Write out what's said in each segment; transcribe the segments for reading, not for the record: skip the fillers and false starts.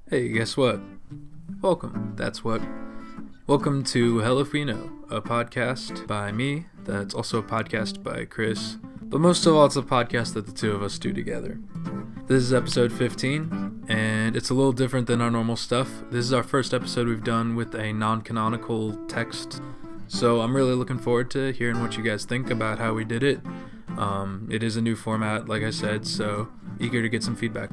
Hey, guess what? Welcome. That's what. Welcome to Hell If We Know, a podcast by me that's also a podcast by Chris, but most of all, it's a podcast that the two of us do together. This is episode 15, and it's a little different than our normal stuff. This is our first episode we've done with a non-canonical text, so I'm really looking forward to hearing what you guys think about how we did it. It is a new format, like I said, so eager to get some feedback.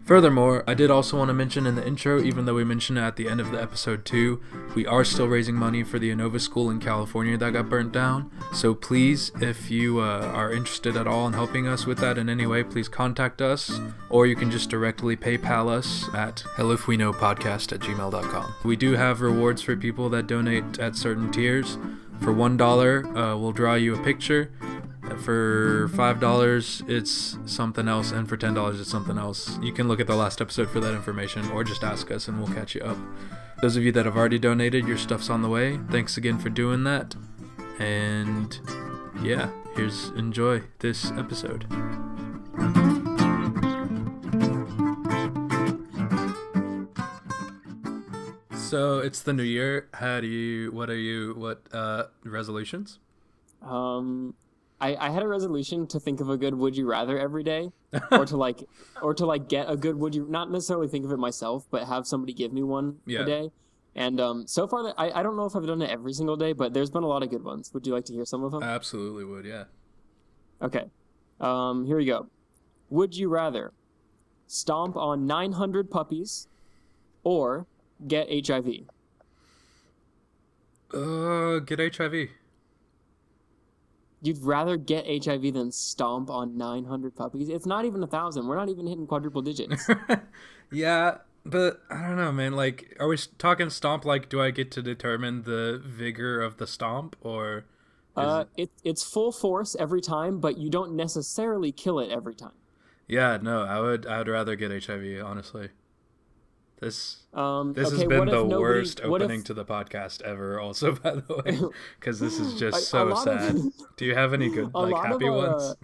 Furthermore, I did also want to mention in the intro, even though we mentioned it at the end of the episode 2, we are still raising money for the Anova school in California that got burnt down. So please, if you are interested at all in helping us with that in any way, please contact us, or you can just directly PayPal us at HellifWeKnowPodcast@gmail.com. We do have rewards for people that donate at certain tiers. For $1, we'll draw you a picture. For $5, it's something else, and for $10, it's something else. You can look at the last episode for that information, or just ask us and we'll catch you up. Those of you that have already donated, your stuff's on the way. Thanks again for doing that. And yeah, enjoy this episode. So it's the new year. What resolutions? I had a resolution to think of a good would you rather every day, or to get a good would you, not necessarily think of it myself, but have somebody give me one a day. And so far, I don't know if I've done it every single day, but there's been a lot of good ones. Would you like to hear some of them? I absolutely would, yeah. Okay. Here we go. Would you rather stomp on 900 puppies or get HIV? Get HIV. You'd rather get HIV than stomp on 900 puppies? It's not even 1,000. We're not even hitting quadruple digits. Yeah, but I don't know, man. Like, are we talking stomp? Like, do I get to determine the vigor of the stomp, or? It's full force every time, but you don't necessarily kill it every time. Yeah, no, I would rather get HIV, honestly. This has okay, been the worst opening to the podcast ever, also, by the way, because this is just so sad. Do you have any good, happy ones?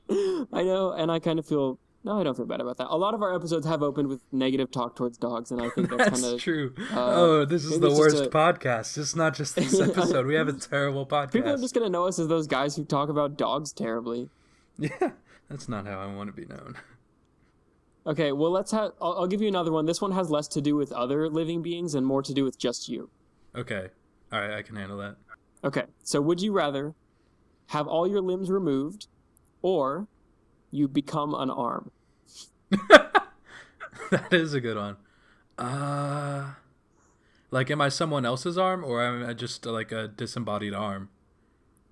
I know, and I kind of feel... No, I don't feel bad about that. A lot of our episodes have opened with negative talk towards dogs, and I think that's kind of... true. This is the worst podcast. It's not just this episode. We have a terrible podcast. People are just going to know us as those guys who talk about dogs terribly. Yeah, that's not how I want to be known. Okay, well, I'll give you another one. This one has less to do with other living beings and more to do with just you. Okay. All right, I can handle that. Okay, so would you rather have all your limbs removed or you become an arm? That is a good one. Like, am I someone else's arm, or am I just like a disembodied arm?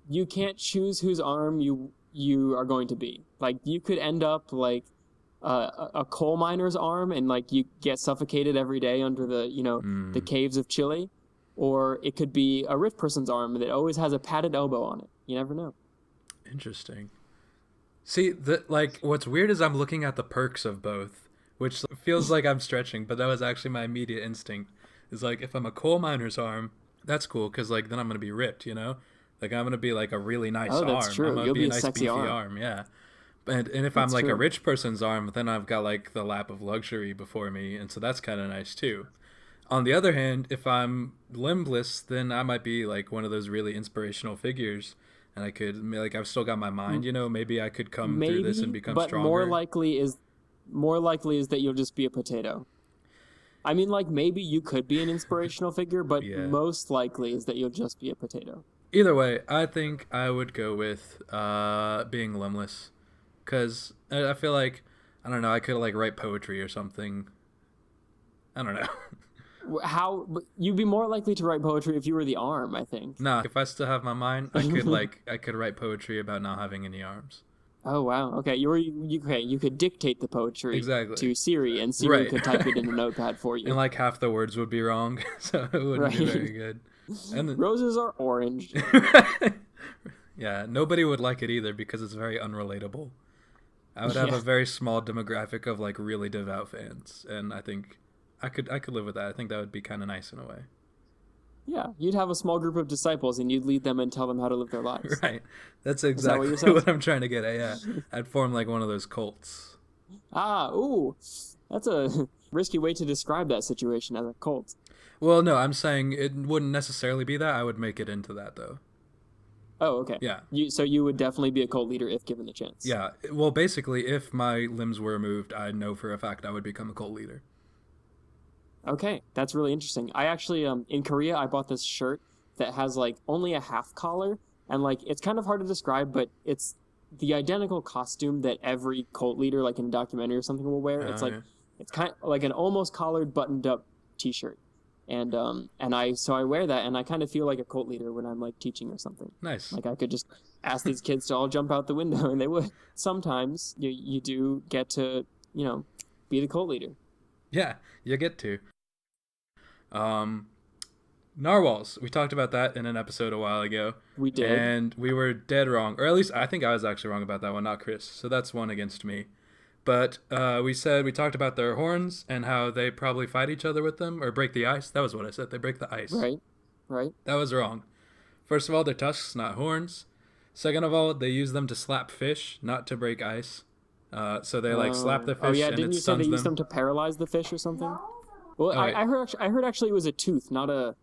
You can't choose whose arm you are going to be. Like, you could end up like a coal miner's arm, and like you get suffocated every day under the the caves of Chile, or it could be a rich person's arm that always has a padded elbow on it. You never know. Interesting. See, what's weird is I'm looking at the perks of both, which feels like I'm stretching, but that was actually my immediate instinct. Is like, if I'm a coal miner's arm, that's cool, because like then I'm gonna be ripped, Like, I'm gonna be like a really nice arm. Oh, that's true. I'm gonna You'll be a a nice sexy beefy arm. arm, yeah. And if I'm like a rich person's arm, then I've got like the lap of luxury before me, and so that's kind of nice too. On the other hand, if I'm limbless, then I might be like one of those really inspirational figures, and I could I've still got my mind, maybe I could come through this and become stronger. But more likely is that you'll just be a potato. I mean, like, maybe you could be an inspirational figure, but most likely is that you'll just be a potato. Either way, I think I would go with being limbless. Because I feel like, I don't know, I could like write poetry or something. I don't know. How? You'd be more likely to write poetry if you were the arm, I think. Nah, if I still have my mind, I could I could write poetry about not having any arms. Oh, wow. Okay, you could dictate the poetry to Siri, and Siri could type it in a notepad for you. And like half the words would be wrong, so it wouldn't be very good. And roses are orange. Yeah, nobody would like it either because it's very unrelatable. I would have a very small demographic of like really devout fans, and I think I could live with that. I think that would be kind of nice in a way. Yeah, you'd have a small group of disciples, and you'd lead them and tell them how to live their lives. Right. That's exactly what I'm trying to get at, yeah. I'd form like one of those cults. Ooh. That's a risky way to describe that situation as a cult. Well, no, I'm saying it wouldn't necessarily be that. I would make it into that, though. Oh, okay. Yeah. So you would definitely be a cult leader if given the chance. Yeah. Well, basically, if my limbs were removed, I know for a fact I would become a cult leader. Okay, that's really interesting. I actually, in Korea, I bought this shirt that has like only a half collar, and like it's kind of hard to describe, but it's the identical costume that every cult leader, like in a documentary or something, will wear. It's like it's kind of like an almost collared, buttoned up T-shirt, and I wear that, and I kind of feel like a cult leader when I'm like teaching or something. Nice. Like I could just ask these kids to all jump out the window, and they would. Sometimes you do get to be the cult leader. Yeah, you get to. Narwhals. We talked about that in an episode a while ago. We did. And we were dead wrong. Or at least I think I was actually wrong about that one, not Chris. So that's one against me. But we talked about their horns and how they probably fight each other with them or break the ice. That was what I said. They break the ice. Right. That was wrong. First of all, they're tusks, not horns. Second of all, they use them to slap fish, not to break ice. So they slap the fish and it stuns them. Didn't you say they use them to paralyze the fish or something? Well, I heard actually it was a tooth, not a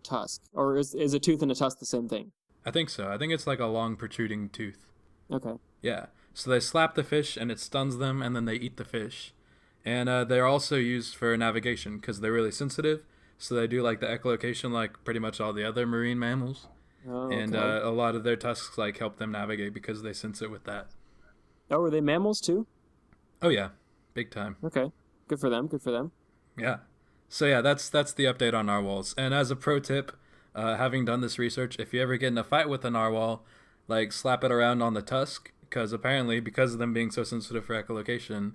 tusk. Or is a tooth and a tusk the same thing? I think so. I think it's like a long protruding tooth. Okay. Yeah. So they slap the fish and it stuns them, and then they eat the fish. And they're also used for navigation because they're really sensitive. So they do like the echolocation like pretty much all the other marine mammals. Oh, okay. And a lot of their tusks like help them navigate because they sense it with that. Oh, are they mammals too? Oh yeah, big time. Okay. Good for them. Yeah. So yeah, that's the update on narwhals. And as a pro tip, having done this research, if you ever get in a fight with a narwhal, like slap it around on the tusk, because apparently because of them being so sensitive for echolocation,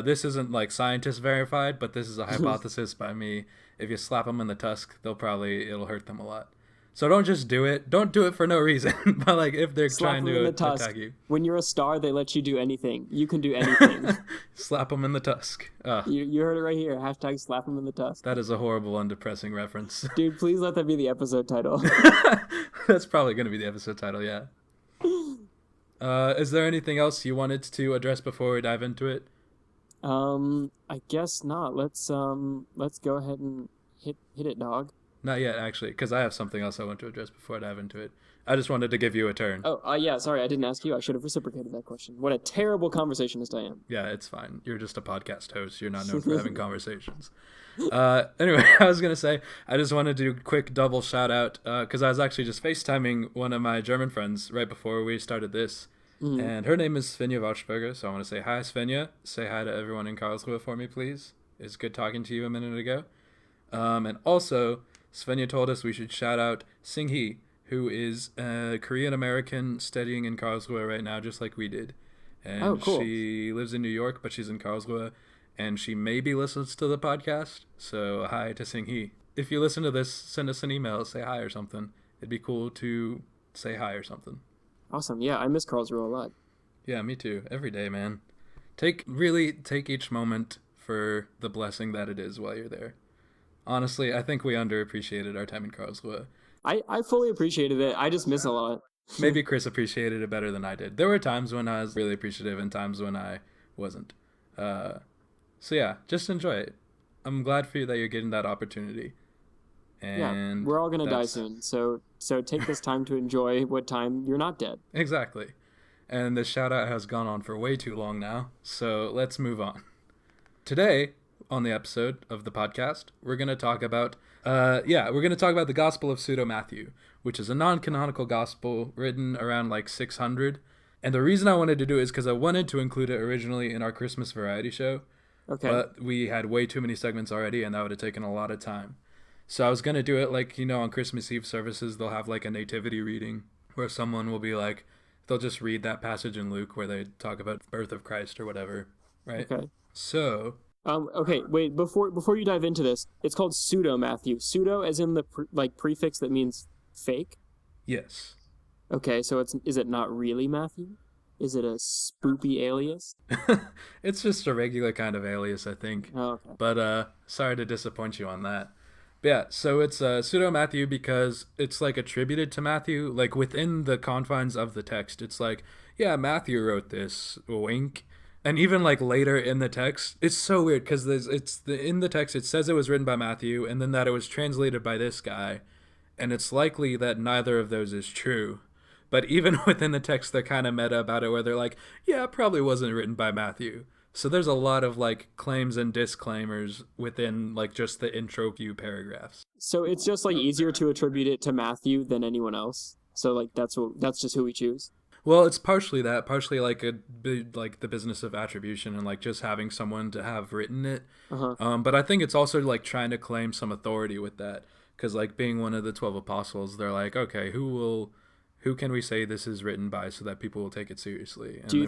this isn't like scientist verified, but this is a hypothesis by me. If you slap them in the tusk, it'll hurt them a lot. So don't just do it. Don't do it for no reason. But like if they're trying to attack you. When you're a star, they let you do anything. You can do anything. Slap them in the tusk. You heard it right here. # slap them in the tusk. That is a horrible and depressing reference. Dude, please let that be the episode title. That's probably going to be the episode title, yeah. Is there anything else you wanted to address before we dive into it? I guess not. Let's go ahead and hit it, dog. Not yet, actually, because I have something else I want to address before I dive into it. I just wanted to give you a turn. Oh, yeah, sorry, I didn't ask you. I should have reciprocated that question. What a terrible conversationist I am. Yeah, it's fine. You're just a podcast host. You're not known for having conversations. Anyway, I was going to say, I just wanted to do a quick double shout out, because I was actually just FaceTiming one of my German friends right before we started this. Mm-hmm. And her name is Svenja Wauschberger, so I want to say hi, Svenja. Say hi to everyone in Karlsruhe for me, please. It's good talking to you a minute ago. And also, Svenja told us we should shout out Sing-hee, who is a Korean-American studying in Karlsruhe right now, just like we did. And cool. She lives in New York, but she's in Karlsruhe, and she maybe listens to the podcast, so hi to Sing-hee. If you listen to this, send us an email, say hi or something. It'd be cool to say hi or something. Awesome. Yeah, I miss Karlsruhe a lot. Yeah, me too. Every day, man. Take each moment for the blessing that it is while you're there. Honestly, I think we underappreciated our time in Karlsruhe. I fully appreciated it. I just miss a lot. Maybe Chris appreciated it better than I did. There were times when I was really appreciative and times when I wasn't. So yeah, just enjoy it. I'm glad for you that you're getting that opportunity. And yeah, we're all going to die soon. So take this time to enjoy what time you're not dead. Exactly. And the shout out has gone on for way too long now. So let's move on. Today, on the episode of the podcast, we're going to talk about the Gospel of Pseudo Matthew, which is a non-canonical gospel written around like 600. And the reason I wanted to do it is because I wanted to include it originally in our Christmas variety show. Okay. But we had way too many segments already, and that would have taken a lot of time. So I was going to do it like, on Christmas Eve services, they'll have like a nativity reading where someone will be like, they'll just read that passage in Luke where they talk about the birth of Christ or whatever, right? Okay. So... okay, wait, before you dive into this, it's called Pseudo Matthew. Pseudo as in the prefix that means fake? Yes. Okay, so is it not really Matthew? Is it a spoopy alias? It's just a regular kind of alias, I think. Oh, okay. But sorry to disappoint you on that. But yeah, so it's Pseudo Matthew because it's like attributed to Matthew, like within the confines of the text. It's like, yeah, Matthew wrote this, wink. And even like later in the text, it's so weird because in the text it says it was written by Matthew, and then that it was translated by this guy, and it's likely that neither of those is true. But even within the text, they're kind of meta about it, where they're like, yeah, it probably wasn't written by Matthew. So there's a lot of like claims and disclaimers within like just the intro few paragraphs. So it's just like easier to attribute it to Matthew than anyone else. So like that's just who we choose. Well, it's partially that, partially like like the business of attribution and like just having someone to have written it. But I think it's also like trying to claim some authority with that, because like being one of the 12 apostles, they're like, okay, who can we say this is written by so that people will take it seriously? And do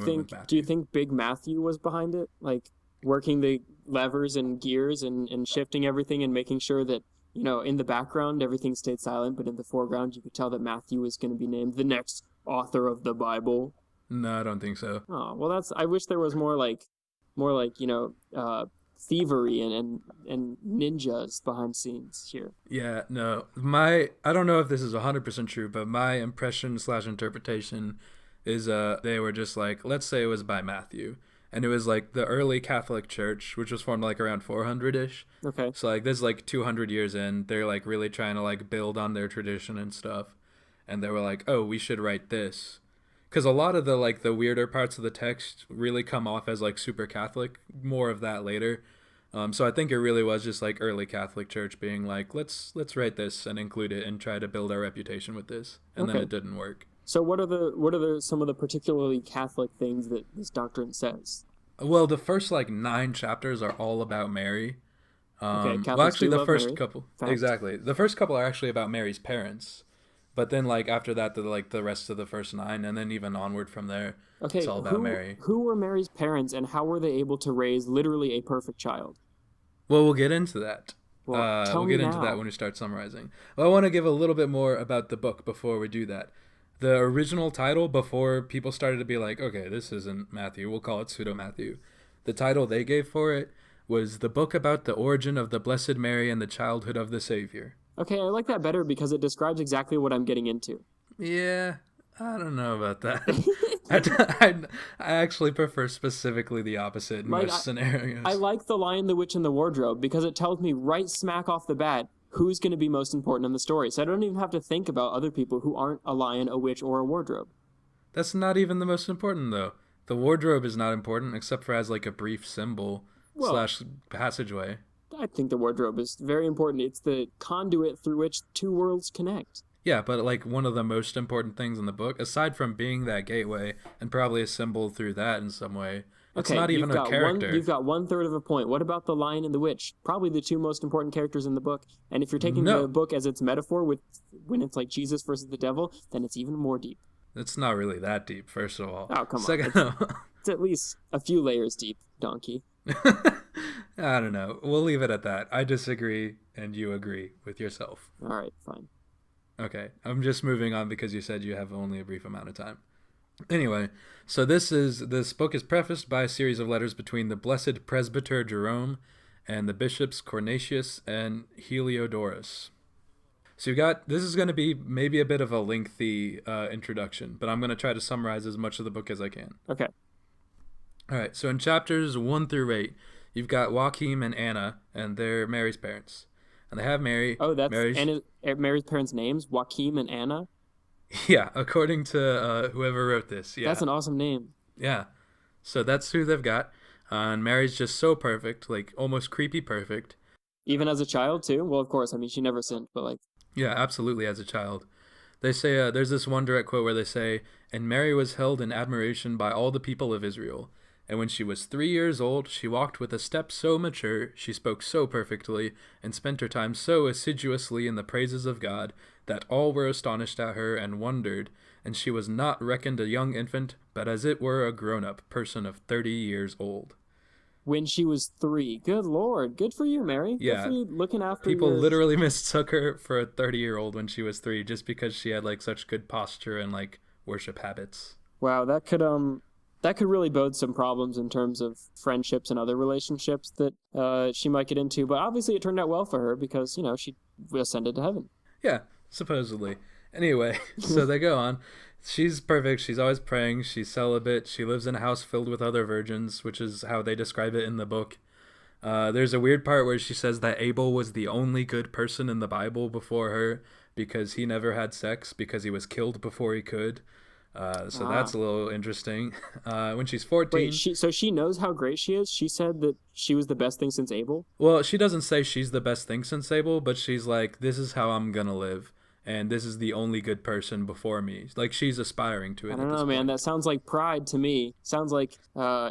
you think Big Matthew was behind it, like working the levers and gears and shifting everything and making sure that, you know, in the background everything stayed silent, but in the foreground you could tell that Matthew was going to be named the next author of the Bible? No, I don't think so. Oh, well, I wish there was more like you know, thievery and ninjas behind scenes here. Yeah, no. I don't know if this is 100% true, but my impression / interpretation is they were just like, let's say it was by Matthew. And it was like the early Catholic Church, which was formed like around 400-ish. Okay. So like this is like 200 years in, they're like really trying to like build on their tradition and stuff. And they were like, oh, we should write this. Because a lot of the like the weirder parts of the text really come off as like super Catholic. More of that later. So I think it really was just like early Catholic Church being like, let's write this and include it and try to build our reputation with this. And then it didn't work. So what are some of the particularly Catholic things that this doctrine says? Well, the first like 9 chapters are all about Mary. Catholics well, actually, do the love first Mary. couple, Fact. exactly. The first couple are actually about Mary's parents, but then like after that, the rest of the first 9, and then even onward from there, it's all about Mary. Who were Mary's parents, and how were they able to raise literally a perfect child? Well, we'll get into that. Well, we'll get into that when we start summarizing. Well, I want to give a little bit more about the book before we do that. The original title, before people started to be like, okay, this isn't Matthew, we'll call it Pseudo Matthew. The title they gave for it was The Book About the Origin of the Blessed Mary and the Childhood of the Savior. Okay, I like that better because it describes exactly what I'm getting into. Yeah, I don't know about that. I actually prefer specifically the opposite in most scenarios. I like The Lion, the Witch, and the Wardrobe because it tells me right smack off the bat who's going to be most important in the story. So I don't even have to think about other people who aren't a lion, a witch, or a wardrobe. That's not even the most important, though. The wardrobe is not important except for as like a brief symbol / passageway. I think the wardrobe is very important. It's the conduit through which 2 worlds connect. Yeah, but like one of the most important things in the book, aside from being that gateway and probably a symbol through that in some way, it's not even a character. You've got 1/3 of a point. What about the Lion and the Witch? Probably the 2 most important characters in the book. And if you're taking the book as its metaphor when it's like Jesus versus the devil, then it's even more deep. It's not really that deep, first of all. Oh, come on. It's at least a few layers deep, donkey. I don't know. We'll leave it at that. I disagree, and you agree with yourself. All right, fine. Okay, I'm just moving on because you said you have only a brief amount of time. Anyway, so this book is prefaced by a series of letters between the Blessed Presbyter Jerome and the bishops Cornatius and Heliodorus. So this is going to be maybe a bit of a lengthy introduction, but I'm going to try to summarize as much of the book as I can. Okay. All right, so in chapters 1 through 8, you've got Joachim and Anna, and they're Mary's parents. And they have Mary. Oh, that's Mary's parents' names? Joachim and Anna? Yeah, according to whoever wrote this. Yeah. That's an awesome name. Yeah. So that's who they've got. And Mary's just so perfect, like almost creepy perfect. Even as a child, too? Well, of course. I mean, she never sinned, but like... Yeah, absolutely, as a child. They say, there's this one direct quote where they say, "And Mary was held in admiration by all the people of Israel. And when she was 3 years old, she walked with a step so mature, she spoke so perfectly, and spent her time so assiduously in the praises of God, that all were astonished at her and wondered, and she was not reckoned a young infant, but as it were a grown-up person of 30 years old." When she was 3. Good Lord. Good for you, Mary. Yeah. Good for you looking after People literally mistook her for a 30-year-old when she was 3, just because she had like such good posture and like worship habits. Wow, that could really bode some problems in terms of friendships and other relationships that she might get into. But obviously it turned out well for her because, you know, she ascended to heaven. Yeah, supposedly. Anyway, so they go on. She's perfect. She's always praying. She's celibate. She lives in a house filled with other virgins, which is how they describe it in the book. There's a weird part where she says that Abel was the only good person in the Bible before her because he never had sex because he was killed before he could. So that's a little interesting. When she's 14... Wait, so she knows how great she is? She said that she was the best thing since Abel? Well, she doesn't say she's the best thing since Abel, but she's like, this is how I'm gonna live. And this is the only good person before me. Like, she's aspiring to it. I don't know, man. That sounds like pride to me. Sounds like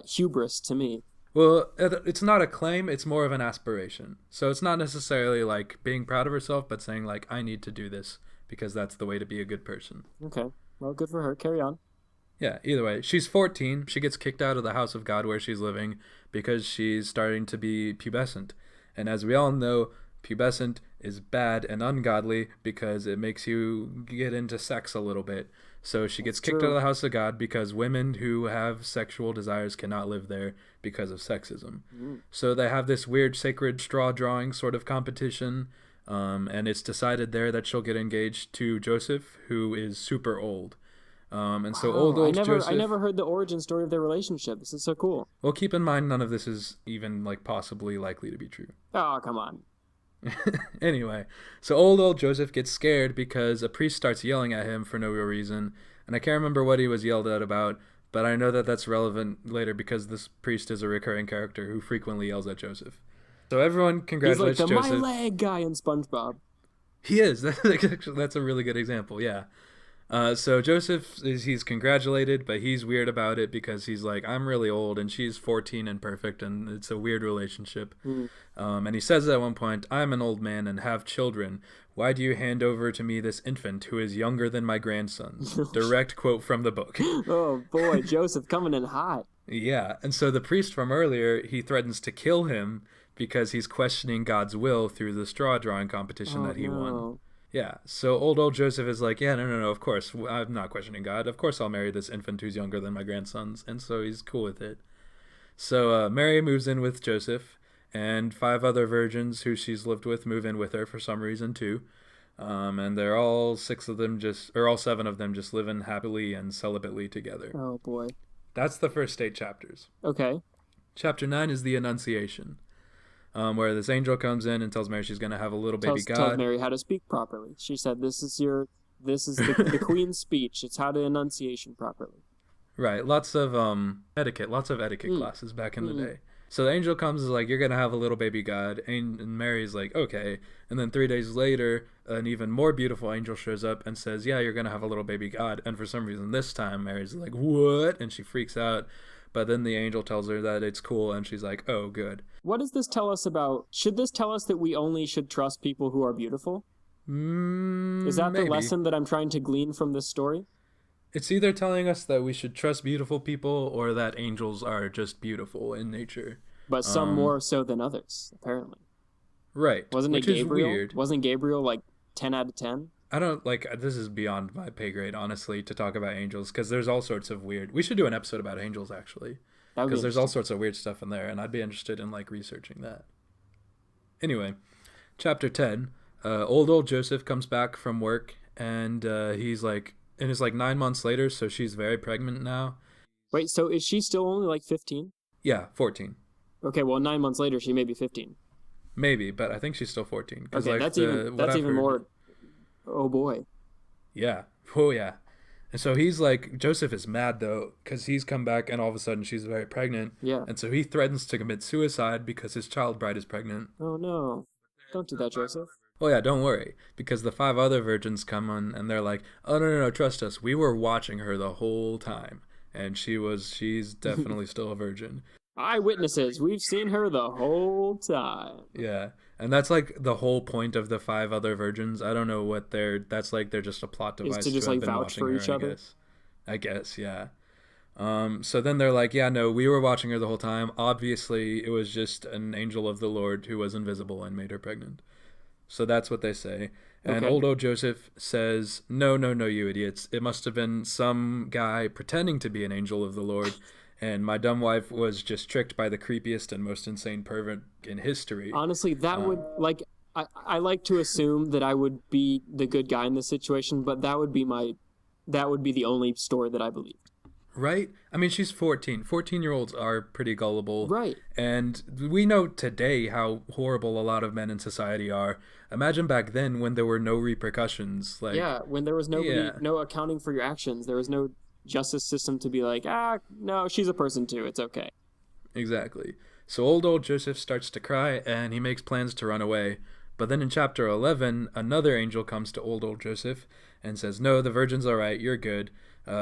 hubris to me. Well, it's not a claim. It's more of an aspiration. So it's not necessarily, like, being proud of herself, but saying, like, I need to do this because that's the way to be a good person. Okay. Well, good for her. Carry on. Yeah, either way. She's 14. She gets kicked out of the house of God where she's living because she's starting to be pubescent. And as we all know, pubescent is bad and ungodly because it makes you get into sex a little bit. So she gets kicked out of the house of God because women who have sexual desires cannot live there because of sexism. So they have this weird sacred straw drawing sort of competition, and it's decided there that she'll get engaged to Joseph, who is super old. And so old Joseph... I never heard the origin story of their relationship. This is so cool. Well, keep in mind none of this is even like possibly likely to be true. Oh, come on. Anyway, so old Joseph gets scared because a priest starts yelling at him for no real reason, and I can't remember what he was yelled at about, but I know that that's relevant later because this priest is a recurring character who frequently yells at Joseph. So everyone congratulates Joseph. He's like the Joseph. My Leg guy in SpongeBob. He is. That's a really good example, yeah. So Joseph, he's congratulated, but he's weird about it because he's like, I'm really old and she's 14 and perfect, and it's a weird relationship. And he says at one point, I'm an old man and have children. Why do you hand over to me this infant who is younger than my grandsons? Direct quote from the book. Oh boy, Joseph coming in hot. Yeah, and so the priest from earlier, he threatens to kill him because he's questioning God's will through the straw drawing competition that he won. Yeah, so old Joseph is like, yeah, no, of course, I'm not questioning God. Of course I'll marry this infant who's younger than my grandsons, and so he's cool with it. So Mary moves in with Joseph, and 5 other virgins who she's lived with move in with her for some reason too. And they're all 7 of them just living happily and celibately together. Oh boy. That's the first 8 chapters. Okay. Chapter 9 is the Annunciation. Where this angel comes in and tells Mary she's going to have a little baby God. Tells Mary how to speak properly. She said, this is the queen's speech. It's how to enunciation properly. Right. Lots of etiquette classes back in the day. So the angel comes and is like, you're going to have a little baby God. And Mary's like, okay. And then 3 days later, an even more beautiful angel shows up and says, yeah, you're going to have a little baby God. And for some reason this time, Mary's like, what? And she freaks out. But then the angel tells her that it's cool, and she's like, oh, good. What does this tell us about... Should this tell us that we only should trust people who are beautiful? Is that maybe the lesson that I'm trying to glean from this story? It's either telling us that we should trust beautiful people or that angels are just beautiful in nature. But some more so than others, apparently. Right. Wasn't which it Gabriel? Is weird. Wasn't Gabriel like 10 out of 10? I don't this is beyond my pay grade, honestly, to talk about angels, because there's all sorts of weird. We should do an episode about angels, actually, because there's all sorts of weird stuff in there, and I'd be interested in like researching that. Anyway, chapter 10. Old Joseph comes back from work, and he's like, and it's like 9 months later, so she's very pregnant now. Wait, so is she still only like 15? Yeah, 14. Okay, well, 9 months later, she may be 15. Maybe, but I think she's still 14. Okay, like that's even more. Oh boy. Yeah. Oh yeah. And so he's like, Joseph is mad though, because he's come back and all of a sudden she's very pregnant. Yeah. And so he threatens to commit suicide because his child bride is pregnant. Oh no. Don't do that, Joseph. Oh yeah, don't worry. Because the 5 other virgins come on and they're like, oh no, trust us. We were watching her the whole time. And she's definitely still a virgin. Eyewitnesses, we've seen her the whole time. Yeah. And that's like the whole point of the 5 other virgins. I don't know what that's like. They're just a plot device to just like vouch for each other. I guess, yeah. So then they're like, yeah, no, we were watching her the whole time. Obviously, it was just an angel of the Lord who was invisible and made her pregnant. So that's what they say. And old Joseph says, no, you idiots. It must have been some guy pretending to be an angel of the Lord. And my dumb wife was just tricked by the creepiest and most insane pervert in history. Honestly, that would, like, I like to assume that I would be the good guy in this situation, but that would be my that would be the only story that I believe. Right? I mean, she's 14. 14-year-olds are pretty gullible. Right. And we know today how horrible a lot of men in society are. Imagine back then when there were no repercussions. Like, yeah, when there was no accounting for your actions. There was no justice system to be like, no, she's a person too. It's okay. Exactly. So old Joseph starts to cry, and he makes plans to run away. But then in chapter 11, another angel comes to old Joseph and says, no, the virgin's all right, you're good.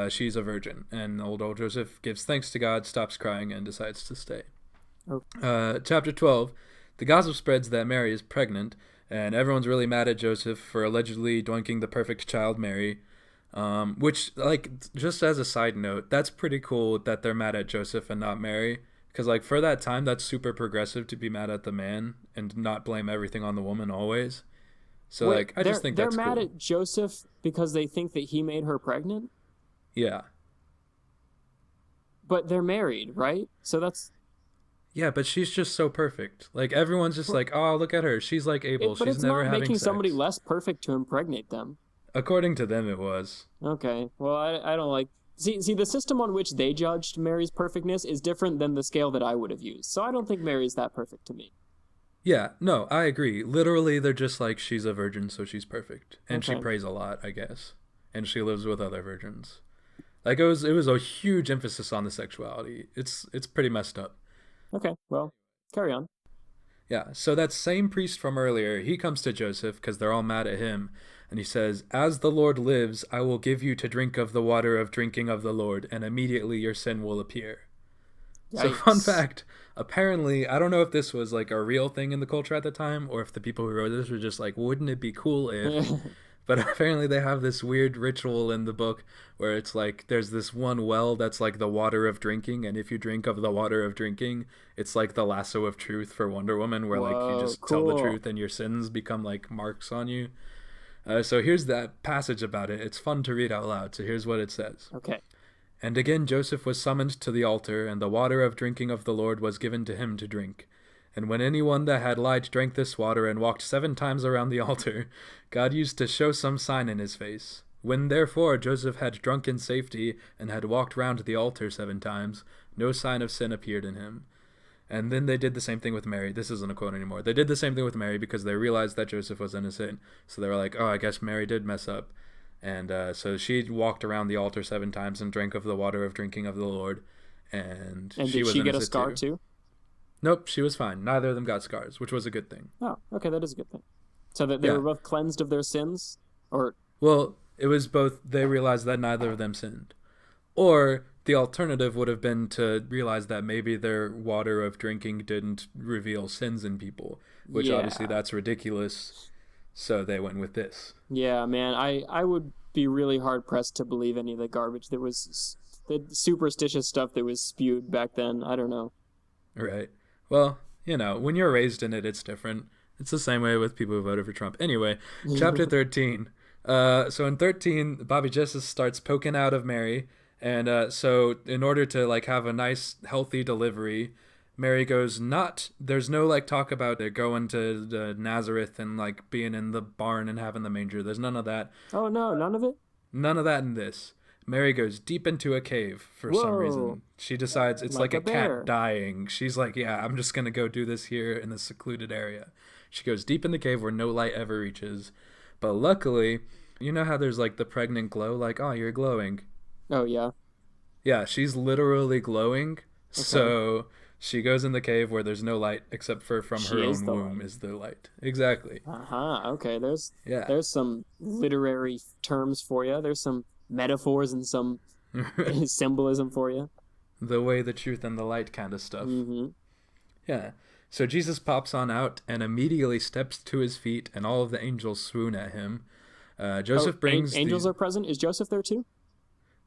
She's a virgin. And old Joseph gives thanks to God, stops crying, and decides to stay. Okay. Chapter 12, the gossip spreads that Mary is pregnant, and everyone's really mad at Joseph for allegedly doinking the perfect child Mary. Which, like, just as a side note, that's pretty cool that they're mad at Joseph and not Mary. Because, like, for that time, that's super progressive to be mad at the man and not blame everything on the woman always. So, Wait, I just think that's cool. They're mad at Joseph because they think that he made her pregnant? Yeah. But they're married, right? So that's... Yeah, but she's just so perfect. Like, everyone's just like, oh, look at her. She's like Abel. But She's it's never not having making sex. somebody less perfect to impregnate them. According to them, it was. Okay. Well, I don't like... See, the system on which they judged Mary's perfectness is different than the scale that I would have used. So I don't think Mary's that perfect to me. Yeah, no, I agree. Literally, they're just like, she's a virgin, so she's perfect. And Okay. she prays a lot, I guess. And she lives with other virgins. Like, it was a huge emphasis on the sexuality. It's pretty messed up. Okay, well, carry on. Yeah, so that same priest from earlier, he comes to Joseph because they're all mad at him. And he says, as the Lord lives, I will give you to drink of the water of drinking of the Lord, and immediately your sin will appear. Yikes. So fun fact, apparently, I don't know if this was like a real thing in the culture at the time, or if the people who wrote this were just like, wouldn't it be cool if... But apparently they have this weird ritual in the book where it's like there's this one well that's like the water of drinking, and if you drink of the water of drinking, it's like the lasso of truth for Wonder Woman, where like you just tell the truth and your sins become like marks on you. So here's that passage about it. It's fun to read out loud. So here's what it says. Okay. And again Joseph was summoned to the altar, and the water of drinking of the Lord was given to him to drink. And when anyone that had light drank this water and walked 7 times around the altar, God used to show some sign in his face. When therefore Joseph had drunk in safety and had walked round the altar 7 times, no sign of sin appeared in him. And then they did the same thing with Mary. This isn't a quote anymore. They did the same thing with Mary because they realized that Joseph was innocent. So they were like, oh, I guess Mary did mess up. And so she walked around the altar 7 times and drank of the water of drinking of the Lord. And she did she get a scar too? Nope, she was fine. Neither of them got scars, which was a good thing. Oh, okay, that is a good thing. So that they were both cleansed of their sins? Or... Well, it was both they realized that neither of them sinned. Or the alternative would have been to realize that maybe their water of drinking didn't reveal sins in people, which obviously that's ridiculous. So they went with this. Yeah, man, I would be really hard-pressed to believe any of the garbage that was... the superstitious stuff that was spewed back then. I don't know. Right. Well, you know, when you're raised in it, it's different. It's the same way with people who voted for Trump. Anyway, chapter 13. So in 13, Bobby Jesus starts poking out of Mary. And so in order to, like, have a nice, healthy delivery, Mary goes, there's no, like, talk about it going to Nazareth and, like, being in the barn and having the manger. There's none of that. Oh, no, none of it? None of that in this. Mary goes deep into a cave for some reason. She decides it's like a cat dying. She's like, yeah, I'm just going to go do this here in this secluded area. She goes deep in the cave where no light ever reaches. But luckily, you know how there's like the pregnant glow? Like, oh, you're glowing. Oh, yeah. Yeah, she's literally glowing. Okay. So she goes in the cave where there's no light except for from her own womb is the light. Exactly. Okay, there's some literary terms for you. There's some metaphors and some symbolism for you. The way, the truth, and the light kind of stuff. Mm-hmm. Yeah. So Jesus pops on out and immediately steps to his feet, and all of the angels swoon at him. Joseph brings... Angels are present? Is Joseph there too?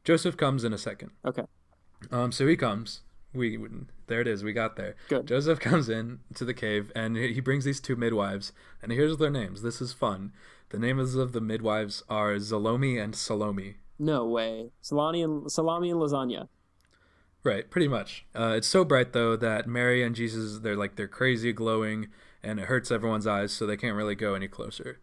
Joseph comes in a second. Okay. So he comes. There it is. We got there. Good. Joseph comes in to the cave, and he brings these 2 midwives, and here's their names. This is fun. The names of the midwives are Zalomi and Salome. No way. Salami and lasagna. Right, pretty much. It's so bright, though, that Mary and Jesus, they're crazy glowing, and it hurts everyone's eyes, so they can't really go any closer.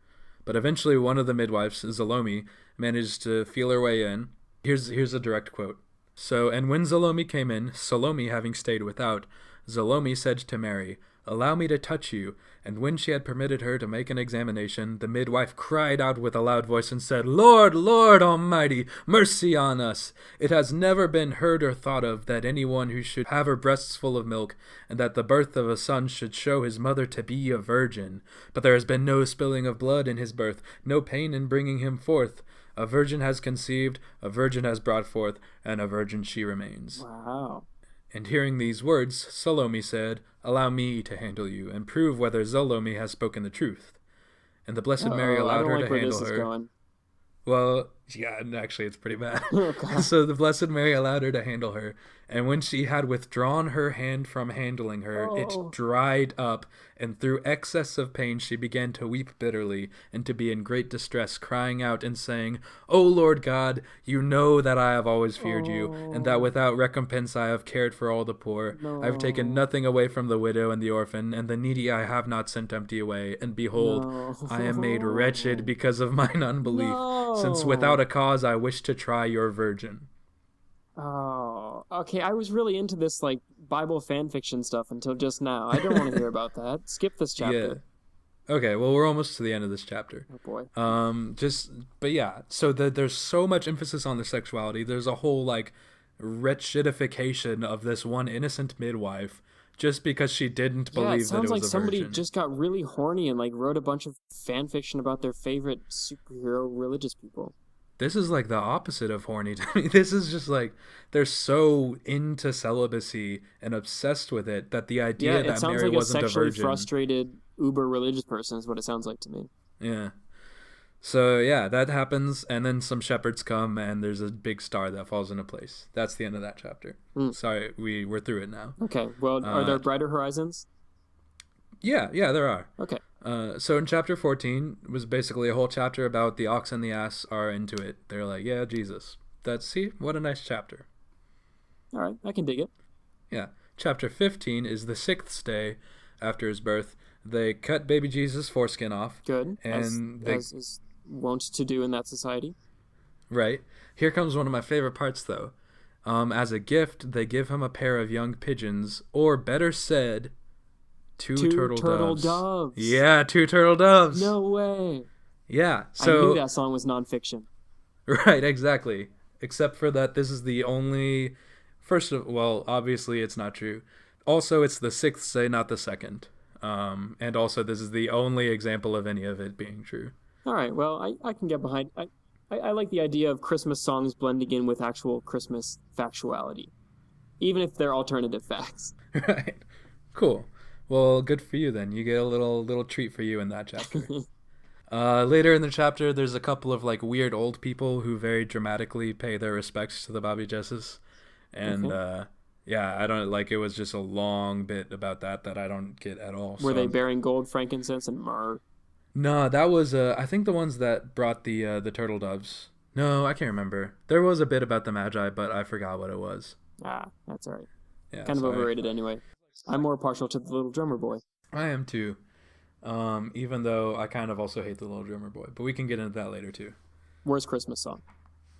But eventually one of the midwives, Zalomi, managed to feel her way in. Here's a direct quote. So, and when Salome came in, Salome having stayed without, Salome said to Mary, "Allow me to touch you." And when she had permitted her to make an examination, the midwife cried out with a loud voice and said, "Lord, Lord Almighty, mercy on us! It has never been heard or thought of that anyone who should have her breasts full of milk, and that the birth of a son should show his mother to be a virgin. But there has been no spilling of blood in his birth, no pain in bringing him forth. A virgin has conceived, a virgin has brought forth, and a virgin she remains." Wow. And hearing these words, Salome said, "Allow me to handle you, and prove whether Salome has spoken the truth." And the Blessed Mary allowed her to handle her. Well, yeah, actually, it's pretty bad. So the Blessed Mary allowed her to handle her, and when she had withdrawn her hand from handling her, it dried up, and through excess of pain she began to weep bitterly, and to be in great distress, crying out and saying, "O Lord God, you know that I have always feared you, and that without recompense I have cared for all the poor. I have taken nothing away from the widow and the orphan, and the needy I have not sent empty away. And behold, I am made wretched because of mine unbelief, since without a cause I wish to try your virgin." Oh, okay. I was really into this like Bible fan fiction stuff until just now. I don't want to hear about that. Skip this chapter. Yeah. Okay, well, we're almost to the end of this chapter. Oh boy. But yeah. So there's so much emphasis on the sexuality. There's a whole like wretchedification of this one innocent midwife just because she didn't believe that it was a virgin. It sounds like somebody just got really horny and like wrote a bunch of fan fiction about their favorite superhero religious people. This is like the opposite of horny to me. This is just like they're so into celibacy and obsessed with it that the idea that Mary wasn't a virgin. It sounds like a sexually frustrated uber religious person is what it sounds like to me. Yeah. So yeah, that happens, and then some shepherds come, and there's a big star that falls into place. That's the end of that chapter. Sorry, we're through it now. Okay. Well, are there brighter horizons? Yeah, there are. Okay. So in chapter 14 was basically a whole chapter about the ox and the ass are into it. They're like, yeah, Jesus. See, what a nice chapter. All right, I can dig it. Yeah. Chapter 15 is the 6th day after his birth. They cut baby Jesus' foreskin off. Good, and as is wont to do in that society. Right. Here comes one of my favorite parts, though. As a gift, they give him a pair of young pigeons, or better said, two turtle doves. Yeah, 2 turtle doves. No way. Yeah. So I knew that song was nonfiction. Right, exactly. Except for that this is the only... obviously it's not true. Also, it's the 6th day, not the 2nd. And also, this is the only example of any of it being true. All right, well, I can get behind... I like the idea of Christmas songs blending in with actual Christmas factuality, even if they're alternative facts. Right. Cool. Well, good for you then. You get a little treat for you in that chapter. Later in the chapter, there's a couple of like weird old people who very dramatically pay their respects to the baby Jesus, and I don't like. It was just a long bit about that I don't get at all. Were they bearing gold, frankincense, and myrrh? No, that was I think the ones that brought the turtle doves. No, I can't remember. There was a bit about the Magi, but I forgot what it was. Ah, that's all right. Yeah, kind of overrated anyway. I'm more partial to the Little Drummer Boy. I am too. Even though I kind of also hate the Little Drummer Boy, but we can get into that later too. Worst Christmas song.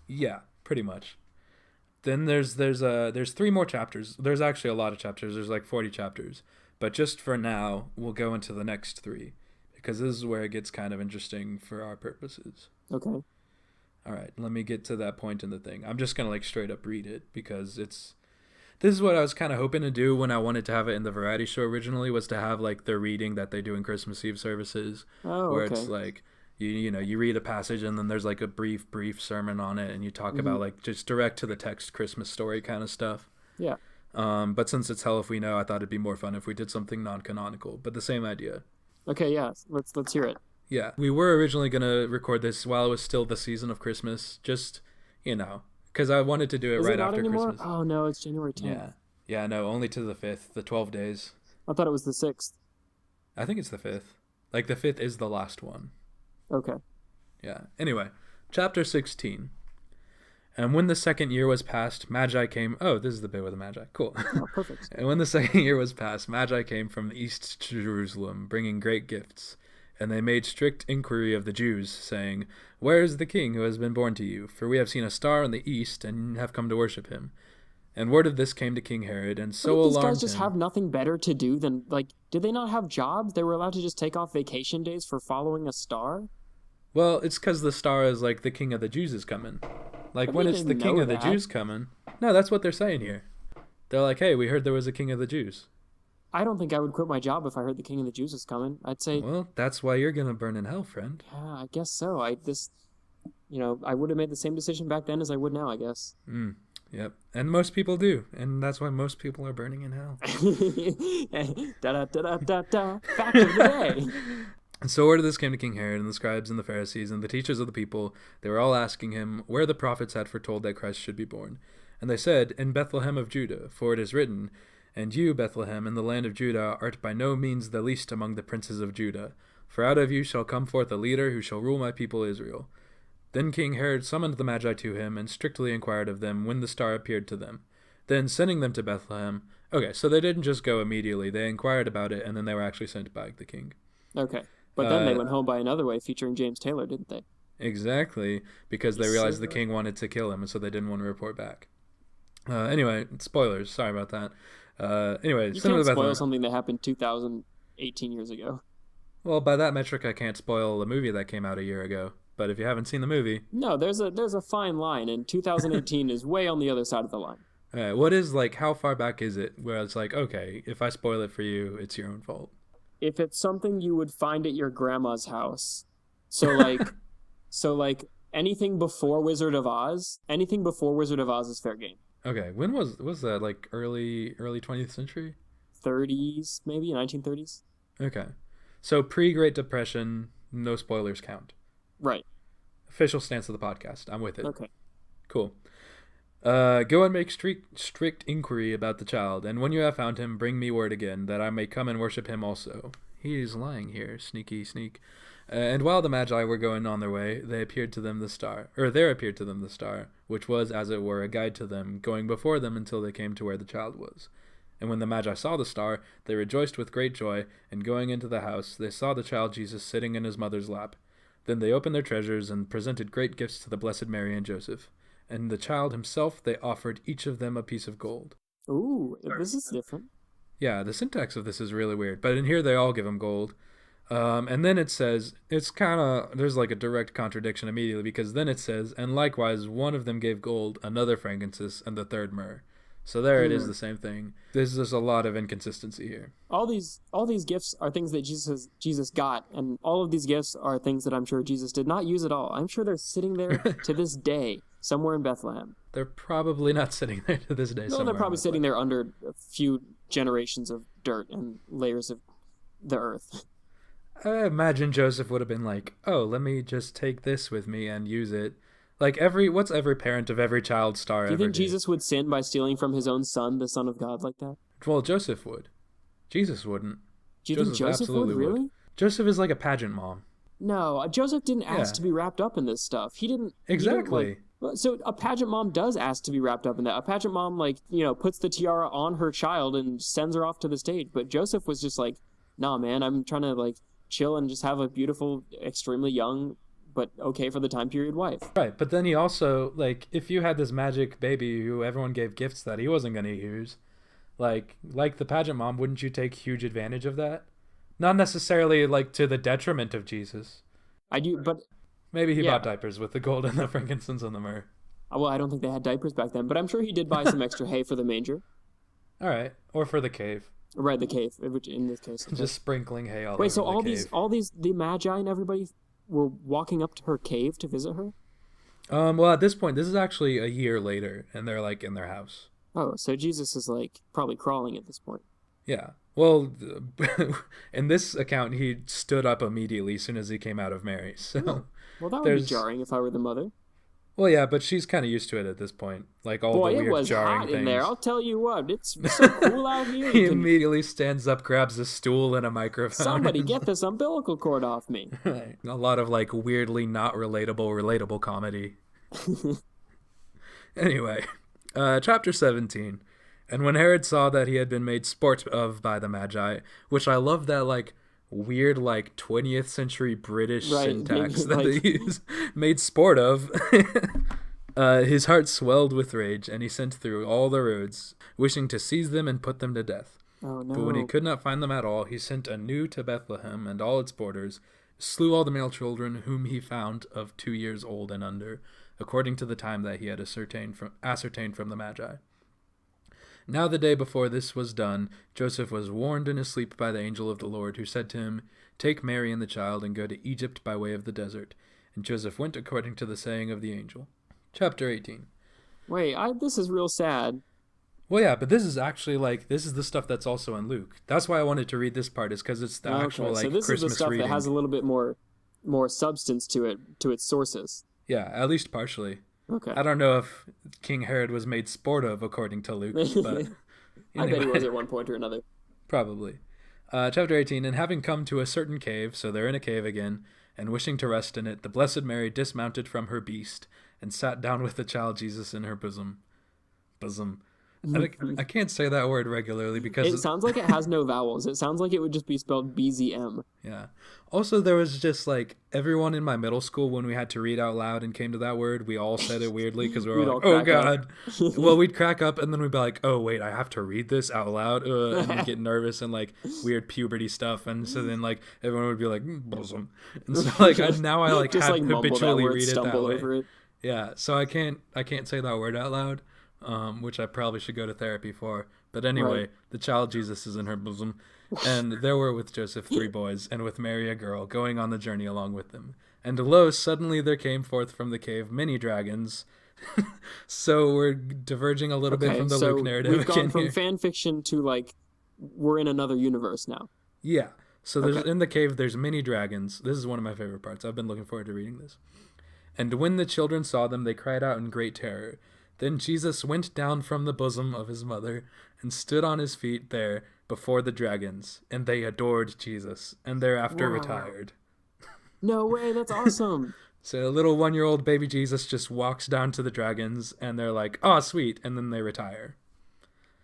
Yeah, pretty much. Then there's 3 more chapters. There's actually a lot of chapters. There's like 40 chapters. But just for now, we'll go into the next 3 because this is where it gets kind of interesting for our purposes. Okay. All right, let me get to that point in the thing. I'm just going to like straight up read it because this is what I was kind of hoping to do when I wanted to have it in the variety show originally, was to have like the reading that they do in Christmas Eve services, where it's like you read a passage and then there's like a brief sermon on it and you talk about like just direct to the text Christmas story kind of stuff. Yeah. But since it's Hell If We Know, I thought it'd be more fun if we did something non-canonical, but the same idea. Okay, yeah, let's hear it. Yeah, we were originally gonna record this while it was still the season of Christmas, just because I wanted to do it right after Christmas. Oh no, it's January 10th. Yeah, no, only to the 5th, the 12 days. I thought it was the 6th. I think it's the 5th. Like the 5th is the last one. Okay. Yeah. Anyway, chapter 16. And when the 2nd year was past, Magi came... Oh, this is the bit with the Magi. Cool. Oh, perfect. And when the 2nd year was past, Magi came from the east to Jerusalem, bringing great gifts. And they made strict inquiry of the Jews, saying, Where is the king who has been born to you? For we have seen a star in the east, and have come to worship him. And word of this came to King Herod, and so alarmed him. These guys just have nothing better to do than, like, did they not have jobs? They were allowed to just take off vacation days for following a star? Well, it's because the star is like the king of the Jews is coming. Like, when it's the king of the Jews coming. No, that's what they're saying here. They're like, hey, we heard there was a king of the Jews. I don't think I would quit my job if I heard the king of the Jews was coming. I'd say... Well, that's why you're going to burn in hell, friend. Yeah, I guess so. I would have made the same decision back then as I would now, I guess. Yep. And most people do. And that's why most people are burning in hell. Da-da-da-da-da-da. Fact of the day. And so word of this came to King Herod, and the scribes and the Pharisees and the teachers of the people. They were all asking him where the prophets had foretold that Christ should be born. And they said, In Bethlehem of Judah, for it is written, And you, Bethlehem, in the land of Judah, art by no means the least among the princes of Judah. For out of you shall come forth a leader who shall rule my people Israel. Then King Herod summoned the Magi to him, and strictly inquired of them when the star appeared to them. Then sending them to Bethlehem... Okay, so they didn't just go immediately. They inquired about it, and then they were actually sent by the king. Okay. But then they went home by another way, featuring James Taylor, didn't they? Exactly, because they realized the king wanted to kill him, and so they didn't want to report back. Anyway, spoilers. Sorry about that. Anyway, you can't spoil something that happened 2,018 years ago. Well, by that metric, I can't spoil a movie that came out a year ago. But if you haven't seen the movie... No, there's a fine line, and 2018 is way on the other side of the line. All right, what is, like, how far back is it where it's like, okay, if I spoil it for you, it's your own fault? If it's something you would find at your grandma's house. So, like, anything before Wizard of Oz is fair game. Okay, when was that, like, early 20th century? 30s, maybe, 1930s. Okay. So, pre-Great Depression, no spoilers count. Right. Official stance of the podcast. I'm with it. Okay. Cool. Go and make strict inquiry about the child, and when you have found him, bring me word again, that I may come and worship him also. He is lying here, sneaky sneak. And while the Magi were going on their way, there appeared to them the star, which was, as it were, a guide to them, going before them until they came to where the child was. And when the Magi saw the star, they rejoiced with great joy, and going into the house, they saw the child Jesus sitting in his mother's lap. Then they opened their treasures and presented great gifts to the Blessed Mary and Joseph. And the child himself, they offered each of them a piece of gold. Ooh, this is different. Yeah, the syntax of this is really weird. But in here, they all give him gold. And then it says, it's kind of, there's like a direct contradiction immediately, because then it says, and likewise, one of them gave gold, another frankincense, and the third myrrh. So there it is, the same thing. There's a lot of inconsistency here. All these gifts are things that Jesus got, and all of these gifts are things that I'm sure Jesus did not use at all. I'm sure they're sitting there to this day, somewhere in Bethlehem. They're probably not sitting there to this day. No, they're probably sitting there under a few generations of dirt and layers of the earth. I imagine Joseph would have been like, oh, let me just take this with me and use it. Like, what's every parent of every child star ever do? You think Jesus would sin by stealing from his own son, the Son of God, like that? Well, Joseph would. Jesus wouldn't. Do you think Joseph would, really? Joseph is like a pageant mom. No, Joseph didn't ask to be wrapped up in this stuff. He didn't... Exactly. So a pageant mom does ask to be wrapped up in that. A pageant mom, puts the tiara on her child and sends her off to the stage. But Joseph was just like, nah, man, I'm trying to, chill and just have a beautiful, extremely young... but okay for the time period wife. Right, but then he also, if you had this magic baby who everyone gave gifts that he wasn't going to use, like the pageant mom, wouldn't you take huge advantage of that? Not necessarily, to the detriment of Jesus. I do, but... Maybe he bought diapers with the gold and the frankincense and the myrrh. Well, I don't think they had diapers back then, but I'm sure he did buy some extra hay for the manger. All right, or for the cave. Right, the cave, which in this case... Just sprinkling hay all over the cave. Wait, so all these, the Magi and everybody... were walking up to her cave to visit her? Well, at this point, this is actually a year later, and they're, in their house. Oh, so Jesus is, probably crawling at this point. Yeah. Well, in this account, he stood up immediately as soon as he came out of Mary, so... Well, that would be jarring if I were the mother. Well, yeah, but she's kind of used to it at this point. All the weird jarring things. Boy, it was hot in there. I'll tell you what. It's so cool out here. He immediately stands up, grabs a stool and a microphone. Somebody get this umbilical cord off me. Right. A lot of, weirdly not relatable comedy. Anyway, chapter 17. And when Herod saw that he had been made sport of by the Magi, which I love that, weird, like, 20th century British Right, syntax maybe, that they use, made sport of. His heart swelled with rage, and he sent through all the roads, wishing to seize them and put them to death. Oh, no. But when he could not find them at all, he sent anew to Bethlehem and all its borders, slew all the male children whom he found of 2 years old and under, according to the time that he had ascertained from the Magi. Now the day before this was done, Joseph was warned in his sleep by the angel of the Lord, who said to him, "Take Mary and the child and go to Egypt by way of the desert." And Joseph went according to the saying of the angel. Chapter 18. Wait, this is real sad. Well, yeah, but this is actually, like, this is the stuff that's also in Luke. That's why I wanted to read this part, is because it's the actual, like, so this Christmas is the stuff reading. that has a little bit more substance to it, to its sources. Yeah, at least partially. Okay. I don't know if King Herod was made sport of, according to Luke, but anyway. I bet he was at one point or another. Probably. Chapter 18, and having come to a certain cave, so they're in a cave again, and wishing to rest in it, the Blessed Mary dismounted from her beast, and sat down with the child Jesus in her bosom. I can't say that word regularly because it sounds like it has no vowels. It sounds like it would just be spelled BZM. Yeah. Also, there was just, like, everyone in my middle school, when we had to read out loud and came to that word, we all said it weirdly because we were like, oh, God. Well, we'd crack up and then we'd be like, oh, wait, I have to read this out loud. And we'd get nervous and, like, weird puberty stuff. And so then, like, everyone would be like, bosom. And so, like, now I, like, just, have like, habitually word, read it that way. over it. Yeah. So I can't say that word out loud. Which I probably should go to therapy for. But anyway, right. The child Jesus is in her bosom. And there were with Joseph 3 boys, and with Mary a girl, going on the journey along with them. And lo, suddenly there came forth from the cave many dragons. So we're diverging a little bit from the Luke narrative. We've gone from fan fiction to, like, we're in another universe now. Yeah. So there's in the cave, there's many dragons. This is one of my favorite parts. I've been looking forward to reading this. And when the children saw them, they cried out in great terror. Then Jesus went down from the bosom of his mother and stood on his feet there before the dragons, and they adored Jesus, and thereafter retired. No way, that's awesome. So a little 1-year-old baby Jesus just walks down to the dragons, and they're like, oh, sweet, and then they retire.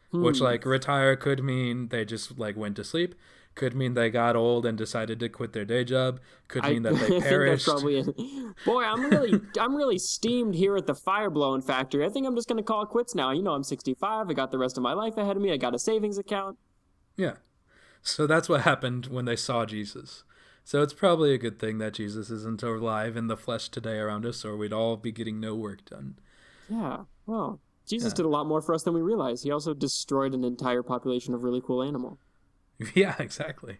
Which, like, retire could mean they just, like, went to sleep. Could mean they got old and decided to quit their day job. Could mean that they perished. That's probably it. Boy, I'm really steamed here at the fire blowing factory. I think I'm just gonna call it quits now. You know, I'm 65. I got the rest of my life ahead of me. I got a savings account. Yeah. So that's what happened when they saw Jesus. So it's probably a good thing that Jesus isn't alive in the flesh today around us, or we'd all be getting no work done. Yeah. Well, Jesus did a lot more for us than we realized. He also destroyed an entire population of really cool animal. Yeah, exactly.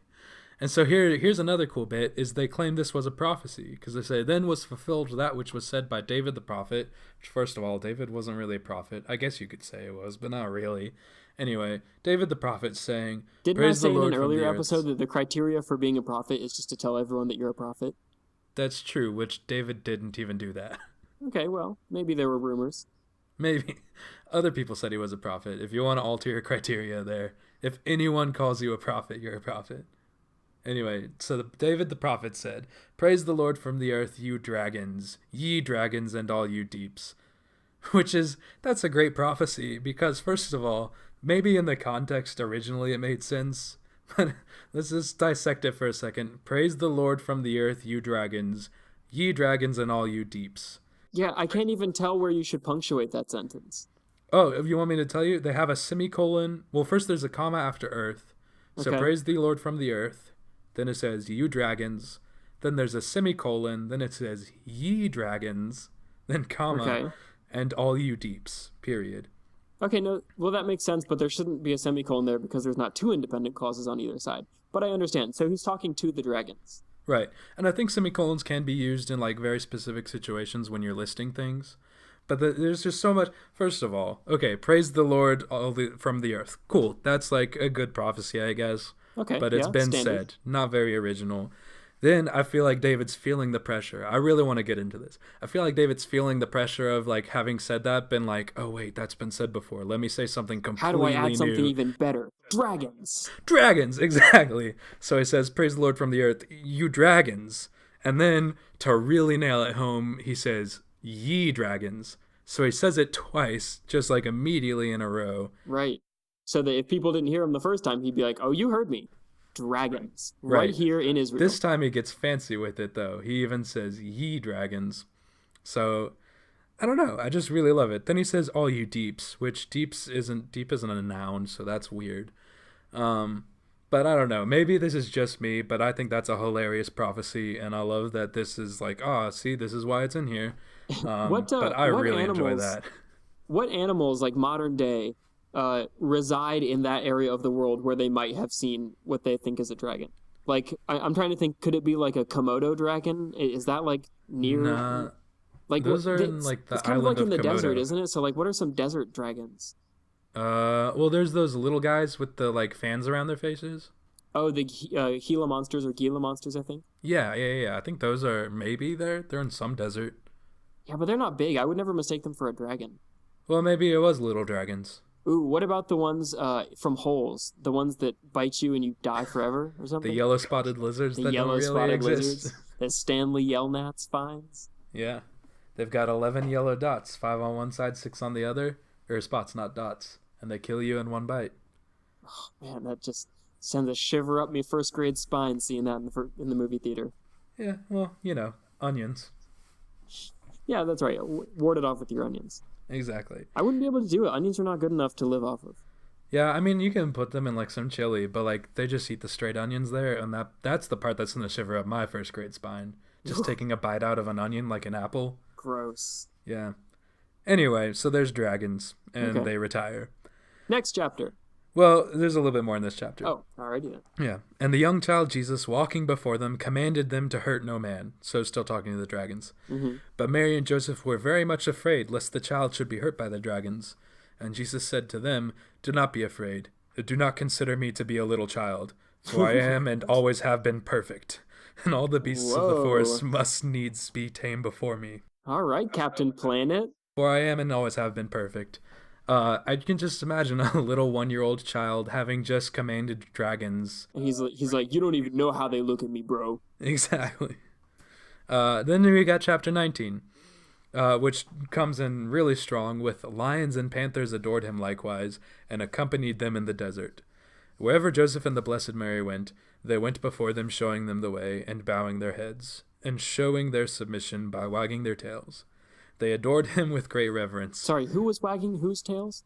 And so here's another cool bit, is they claim this was a prophecy, because they say, then was fulfilled that which was said by David the prophet, which, first of all, David wasn't really a prophet. I guess you could say it was, but not really. Anyway, David the prophet saying, Didn't I say in an earlier earth. episode that the criteria for being a prophet is just to tell everyone that you're a prophet? That's true, which David didn't even do that. Okay, well, maybe there were rumors. Maybe. Other people said he was a prophet. If you want to alter your criteria there, if anyone calls you a prophet, you're a prophet. Anyway, so David the prophet said, praise the Lord from the earth, you dragons, ye dragons and all you deeps. That's a great prophecy, because first of all, maybe in the context originally it made sense, but let's just dissect it for a second. Praise the Lord from the earth, you dragons, ye dragons and all you deeps. Yeah, I can't even tell where you should punctuate that sentence. Oh, if you want me to tell you, they have a semicolon. Well, first there's a comma after earth. So Okay. praise the Lord from the earth. Then it says, you dragons. Then there's a semicolon. Then it says, ye dragons. Then comma. Okay. And all you deeps. Period. Okay, no, well, that makes sense, but there shouldn't be a semicolon there because there's not two independent clauses on either side. But I understand. So he's talking to the dragons. Right. And I think semicolons can be used in, like, very specific situations when you're listing things. But there's just so much. First of all, okay, praise the Lord from the earth. Cool. That's, like, a good prophecy, I guess. Okay, But it's been standard. said. Not very original. Then I feel like David's feeling the pressure. I really want to get into this. I feel like David's feeling the pressure of, like, having said that, been like, oh, wait, that's been said before. Let me say something completely new. How do I add something even better? Dragons! Dragons, exactly. So he says, praise the Lord from the earth, you dragons. And then, to really nail it home, he says, ye dragons. So he says it twice, just, like, immediately in a row. Right. So that if people didn't hear him the first time, he'd be like, oh, you heard me. dragons Right. right here in Israel. This time he gets fancy with it, though. He even says, ye dragons. So, I don't know. I just really love it. Then he says, all you deeps, which deep isn't a noun, so that's weird. But I don't know. Maybe this is just me, but I think that's a hilarious prophecy, and I love that this is like, see, this is why it's in here. But I really enjoy that. What animals, like modern day, reside in that area of the world where they might have seen what they think is a dragon? Like, I'm trying to think, could it be like a Komodo dragon? Is that like near? Nah, like those are in like the it's kind of island like in the Komodo. desert, isn't it? So like, what are some desert dragons? Well, there's those little guys with the like fans around their faces. Oh, the Gila monsters or Gila monsters, I think. Yeah. I think those are maybe they're in some desert. Yeah, but they're not big. I would never mistake them for a dragon. Well, maybe it was little dragons. Ooh, what about the ones from holes? The ones that bite you and you die forever or something? The yellow-spotted lizards that don't really exist. Lizards that Stanley Yelnats finds. Yeah. They've got 11 yellow dots, 5 on one side, 6 on the other. Or spots, not dots. And they kill you in one bite. Oh, man, that just sends a shiver up my first grade spine seeing that in the movie theater. Yeah, well, onions. Yeah, that's right. Ward it off with your onions. Exactly. I wouldn't be able to do it. Onions are not good enough to live off of. Yeah, I mean, you can put them in like some chili, but like they just eat the straight onions there, and that's the part that's gonna shiver up my first grade spine. Just taking a bite out of an onion like an apple. Gross. Yeah. Anyway, so there's dragons, and they retire. Next chapter. Well, there's a little bit more in this chapter. Oh, alrighty then. Yeah. And the young child Jesus, walking before them, commanded them to hurt no man. So still talking to the dragons. Mm-hmm. But Mary and Joseph were very much afraid lest the child should be hurt by the dragons. And Jesus said to them, do not be afraid. Do not consider me to be a little child. For I am and always have been perfect. And all the beasts of the forest must needs be tame before me. All right, Captain Planet. For I am and always have been perfect. I can just imagine a little 1-year-old child having just commanded dragons. And he's like, you don't even know how they look at me, bro. Exactly. Then we got chapter 19, which comes in really strong with lions and panthers adored him likewise and accompanied them in the desert. Wherever Joseph and the Blessed Mary went, they went before them showing them the way and bowing their heads and showing their submission by wagging their tails. They adored him with great reverence. Sorry, who was wagging whose tails?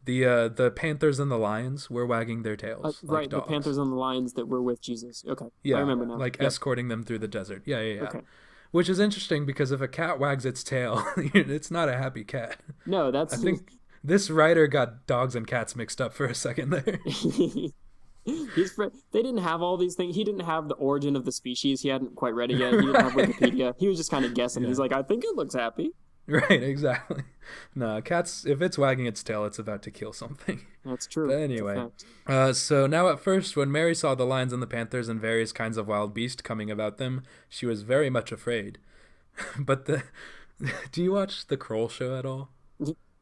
The panthers and the lions were wagging their tails. Right, dogs. The panthers and the lions that were with Jesus. Okay, yeah, I remember now. Like escorting them through the desert. Yeah. Okay. Which is interesting because if a cat wags its tail, it's not a happy cat. No, that's... I think this writer got dogs and cats mixed up for a second there. They didn't have all these things. He didn't have the origin of the species. He hadn't quite read it yet. He didn't have Wikipedia. He was just kind of guessing. Yeah. He's like, I think it looks happy. Right, exactly. No, cats, if it's wagging its tail, it's about to kill something. That's true. But anyway, so now at first, when Mary saw the lions and the panthers and various kinds of wild beasts coming about them, she was very much afraid. But do you watch The Kroll Show at all?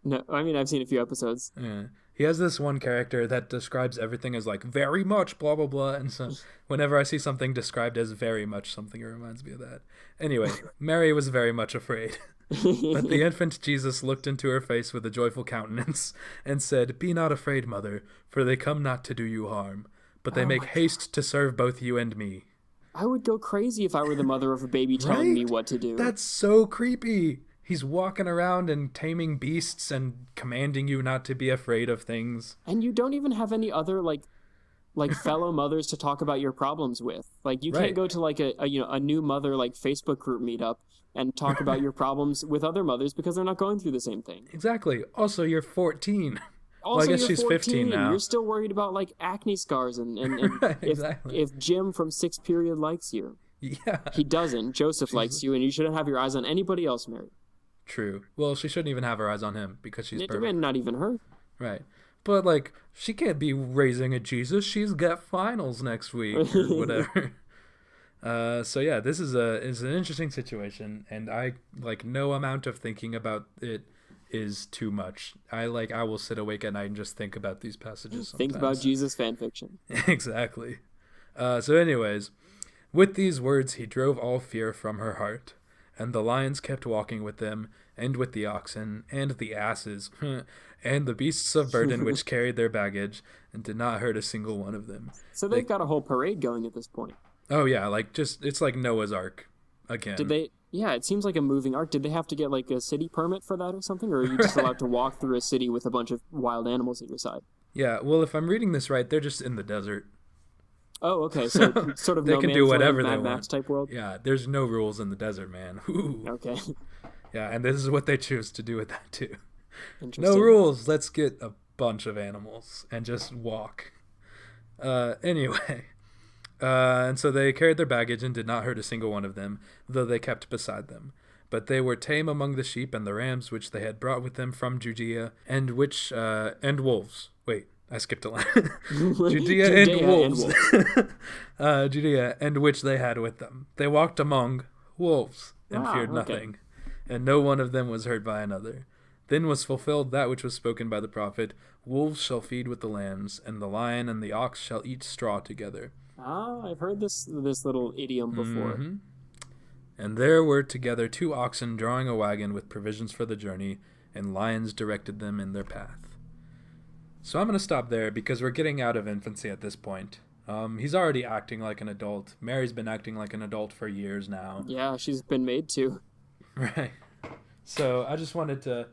No, I mean, I've seen a few episodes. Yeah. He has this one character that describes everything as like very much blah blah blah, and so whenever I see something described as very much something, it reminds me of that. Anyway, Mary was very much afraid. But the infant Jesus looked into her face with a joyful countenance and said, be not afraid, mother, for they come not to do you harm, but they make haste to serve both you and me. I would go crazy if I were the mother of a baby telling me what to do. That's so creepy. He's walking around and taming beasts and commanding you not to be afraid of things. And you don't even have any other like fellow mothers to talk about your problems with. Like you can't go to like a new mother like Facebook group meetup and talk about your problems with other mothers because they're not going through the same thing. Exactly. Also, you're 14. Also, well, I guess you're she's 14, 15 now. You're still worried about like acne scars and right, exactly. if Jim from 6th period likes you. Yeah. He doesn't. Joseph likes you, and you shouldn't have your eyes on anybody else, Mary. True. Well, she shouldn't even have her eyes on him because she's perfect. And not even her. Right. But, like, she can't be raising a Jesus. She's got finals next week or whatever. So, yeah, this is an interesting situation, and no amount of thinking about it is too much. I will sit awake at night and just think about these passages sometimes. Think about Jesus fanfiction. Exactly. So, anyways, with these words, he drove all fear from her heart. And the lions kept walking with them, and with the oxen, and the asses, and the beasts of burden which carried their baggage, and did not hurt a single one of them. So they've got a whole parade going at this point. Oh yeah, it's like Noah's Ark again. Did they? Yeah, it seems like a moving ark. Did they have to get like a city permit for that or something, or are you just allowed to walk through a city with a bunch of wild animals at your side? Yeah, well, if I'm reading this right, they're just in the desert. Oh, okay. So sort of they no can man's do whatever land, they Mad want. Max type world. Yeah, there's no rules in the desert, man. Ooh. Okay. Yeah, and this is what they choose to do with that too. Interesting. No rules. Let's get a bunch of animals and just walk. Anyway. And so they carried their baggage and did not hurt a single one of them, though they kept beside them. But they were tame among the sheep and the rams which they had brought with them from Judea, and wolves. Wait, I skipped a line. Judea and wolves. Judea, and which they had with them. They walked among wolves and feared nothing, and no one of them was hurt by another. Then was fulfilled that which was spoken by the prophet, wolves shall feed with the lambs, and the lion and the ox shall eat straw together. Ah, I've heard this little idiom before. Mm-hmm. And there were together 2 oxen drawing a wagon with provisions for the journey, and lions directed them in their path. So I'm going to stop there because we're getting out of infancy at this point. He's already acting like an adult. Mary's been acting like an adult for years now. Yeah, she's been made to. Right. So I just wanted to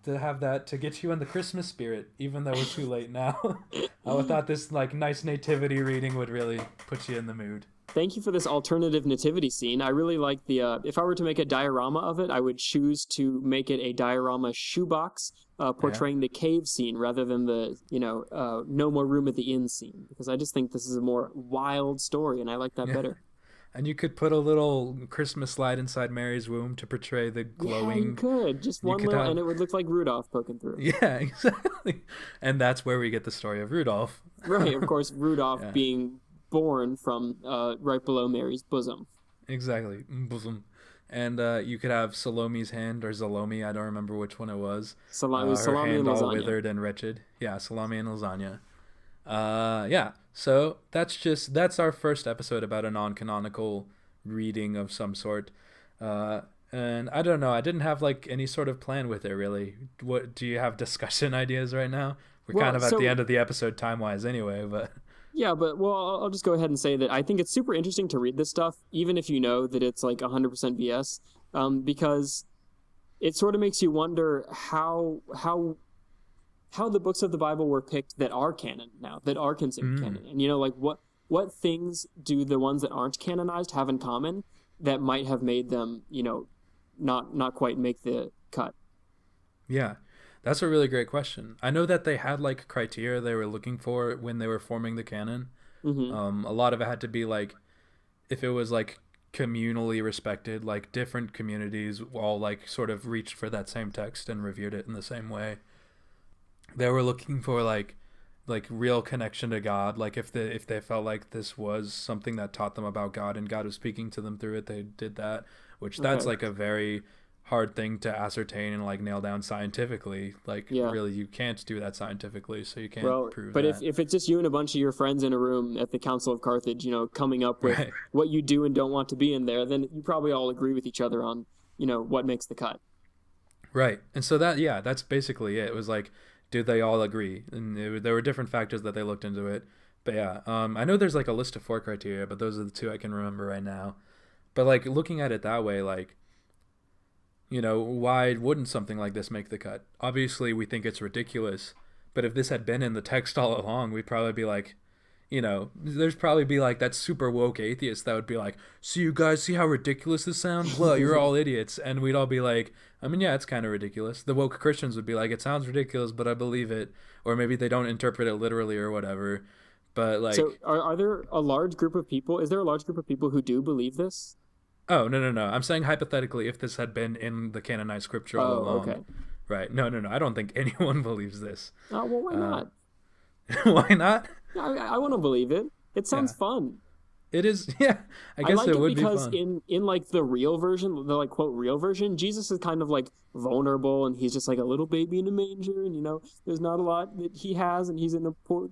have that to get you in the Christmas spirit, even though we're too late now. I thought this nice nativity reading would really put you in the mood. Thank you for this alternative nativity scene. I really like the, if I were to make a diorama of it, I would choose to make it a diorama shoebox portraying the cave scene rather than the, no more room at the inn scene, because I just think this is a more wild story, and I like that better. And you could put a little Christmas light inside Mary's womb to portray the glowing... Yeah, you could. Just one little, and it would look like Rudolph poking through. Yeah, exactly. And that's where we get the story of Rudolph. Right, of course, Rudolph being born from right below Mary's bosom. Exactly, bosom. And you could have Salome's hand, or Zalomi, I don't remember which one it was. Salami hand and lasagna. All withered and wretched. Yeah, salami and lasagna. So that's our first episode about a non-canonical reading of some sort. And I don't know, I didn't have any sort of plan with it really. What do you have discussion ideas right now? We're kind of at the end of the episode time-wise anyway, but... Yeah, but I'll just go ahead and say that I think it's super interesting to read this stuff, even if you know that it's 100% BS, because it sort of makes you wonder how the books of the Bible were picked that are canon now, that are considered canon. And what things do the ones that aren't canonized have in common that might have made them, not quite make the cut? Yeah. That's a really great question. I know that they had criteria they were looking for when they were forming the canon. Mm-hmm. A lot of it had to be if it was communally respected, different communities all sort of reached for that same text and revered it in the same way. They were looking for real connection to God. If they felt like this was something that taught them about God and God was speaking to them through it, they did that. Which that's a very hard thing to ascertain and nail down scientifically. Really, you can't do that scientifically, so you can't prove but that. But if it's just you and a bunch of your friends in a room at the Council of Carthage, coming up with what you do and don't want to be in there, then you probably all agree with each other on, what makes the cut. Right. And so that's basically it. It was did they all agree? And there were different factors that they looked into it. But I know there's a list of 4 criteria, but those are the 2 I can remember right now. But looking at it that way, why wouldn't something like this make the cut? Obviously, we think it's ridiculous, but if this had been in the text all along, we'd probably be there's probably be that super woke atheist that would be see you guys, see how ridiculous this sounds? Well, you're all idiots. And we'd all be it's kind of ridiculous. The woke Christians would be it sounds ridiculous, but I believe it. Or maybe they don't interpret it literally or whatever. But So are there a large group of people? Is there a large group of people who do believe this? Oh, no. I'm saying hypothetically, if this had been in the canonized scripture all along. Okay. Right. No. I don't think anyone believes this. Oh, well, why not? Why not? I want to believe it. It sounds fun. It is, yeah. I guess it would be fun. Because in the real version, the quote real version, Jesus is kind of vulnerable, and he's just a little baby in a manger, and there's not a lot that he has, and he's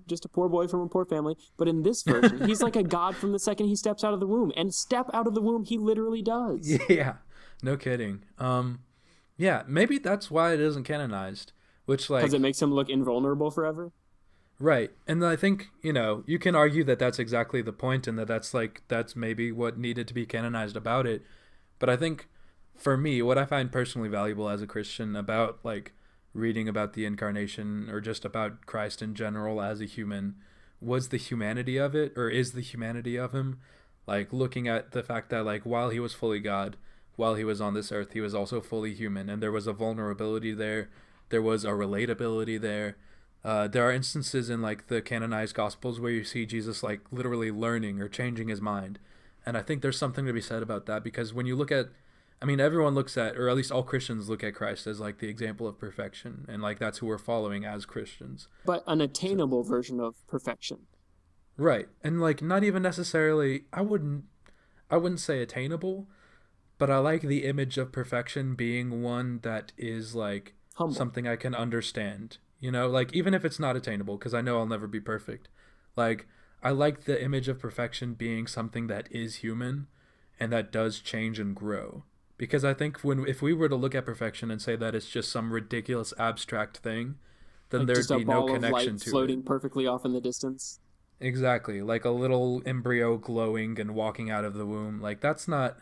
just a poor boy from a poor family. But in this version, he's a god from the second he steps out of the womb, and step out of the womb he literally does. Yeah. No kidding. Yeah, maybe that's why it isn't canonized, which like Because it makes him look invulnerable forever. right. And I think, you can argue that that's exactly the point and that's maybe what needed to be canonized about it. But I think for me, what I find personally valuable as a Christian about like reading about the incarnation or just about Christ in general as a human was the humanity of it, or is the humanity of him. Like looking at the fact that like while he was fully God, while he was on this earth, he was also fully human, and there was a vulnerability there. There was a relatability there. There are instances in like the canonized gospels where you see Jesus like literally learning or changing his mind. And I think there's something to be said about that, because when you look at, I mean, everyone looks at, or at least all Christians look at Christ as like the example of perfection. And like that's who we're following as Christians. But an attainable version of perfection. Right. And like not even necessarily, I wouldn't say attainable, but I like the image of perfection being one that is like Humble. something I can understand. Like even if it's not attainable, because I know I'll never be perfect. Like I like the image of perfection being something that is human and that does change and grow. Because I think if we were to look at perfection and say that it's just some ridiculous abstract thing, then Like there'd be no connection just a ball of light to floating it. perfectly off in the distance. Exactly, like a little embryo glowing and walking out of the womb. Like that's not